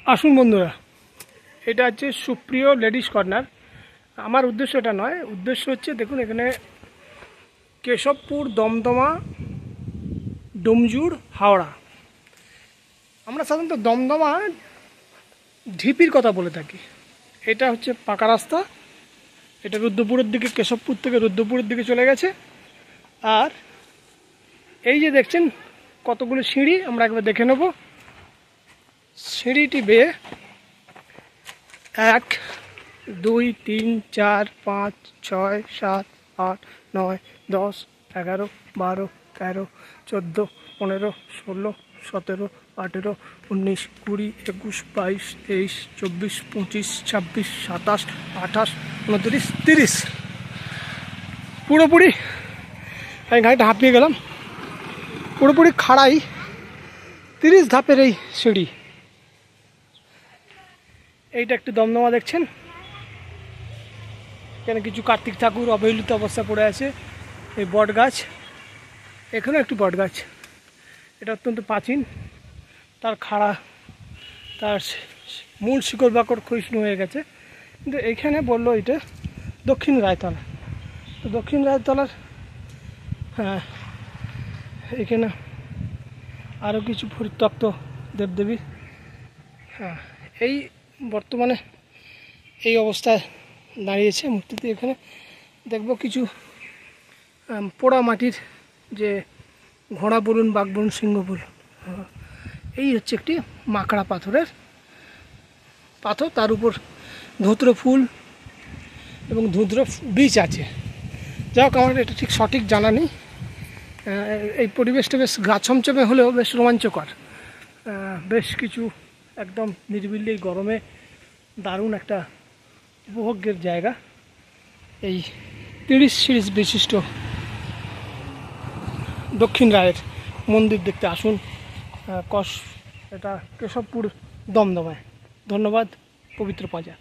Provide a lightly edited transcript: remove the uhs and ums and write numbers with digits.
আসুন বন্ধুরা, এটা হচ্ছে সুপ্রিয় লেডিস কর্নার। আমার উদ্দেশ্য এটা নয়, উদ্দেশ্য হচ্ছে দেখুন এখানে কেশবপুর, দমদমা, ডুমজুর, হাওড়া। আমরা সাধারণত দমদমা ঢিপির কথা বলে থাকি। এটা হচ্ছে পাকা রাস্তা, এটা রুদ্রপুরের দিকে, কেশবপুর থেকে রুদ্রপুরের দিকে চলে গেছে। আর এই যে দেখছেন কতগুলো সিঁড়ি, আমরা একবার দেখে নেব। সিঁড়িটি বেয়ে 1, 2, 3, 4, 5, 6, 7, 8, 9, 10, 11, 12, 13, 14, 15, 16, 17, 18, 19, 20, 21, 22, 23, 24, 25, 26, 27, 28, 29, 30। পুরোপুরি আমি গাড়িটা হাঁপিয়ে গেলাম। পুরোপুরি খাড়াই 30 ধাপের এই সিঁড়ি। এইটা একটু দমদমা দেখছেন, এখানে কিছু কার্তিক ঠাকুর অবহেলিত অবস্থা পড়ে আছে। এই বট গাছ, এখানেও একটি বট গাছ, এটা অত্যন্ত প্রাচীন। তার খাড়া, তার মূল শিকড় বাকড় ক্ষয়িষ্ণু হয়ে গেছে। কিন্তু এখানে বললো এটা দক্ষিণ রায়তলা। তো দক্ষিণ রায়তলার হ্যাঁ, এখানে আরও কিছু পরিত্যক্ত দেবদেবী। হ্যাঁ, এই বর্তমানে এই অবস্থায় দাঁড়িয়েছে মূর্তিটি। এখানে দেখব কিছু পোড়া মাটির, যে ঘোড়া বলুন, বাঘ বলুন, সিংহ বলুন, এই হচ্ছে একটি মাকড়া পাথর, তার উপর ধুতর ফুল এবং ধুতর বীজ আছে। যাই হোক, আমার এটা ঠিক সঠিক জানা নেই। এই পরিবেশটা বেশ গা ছমছমে হলেও বেশ রোমাঞ্চকর। বেশ কিছু একদম নিরিবিলি গরমে দারুণ একটা উপভোগ্যের জায়গা। এই 30 সিরিজ বিশিষ্ট দক্ষিণ রায়ের মন্দির দেখতে আসুন। এটা কেশবপুর, দমদমায়। ধন্যবাদ, পবিত্র পাঁজা।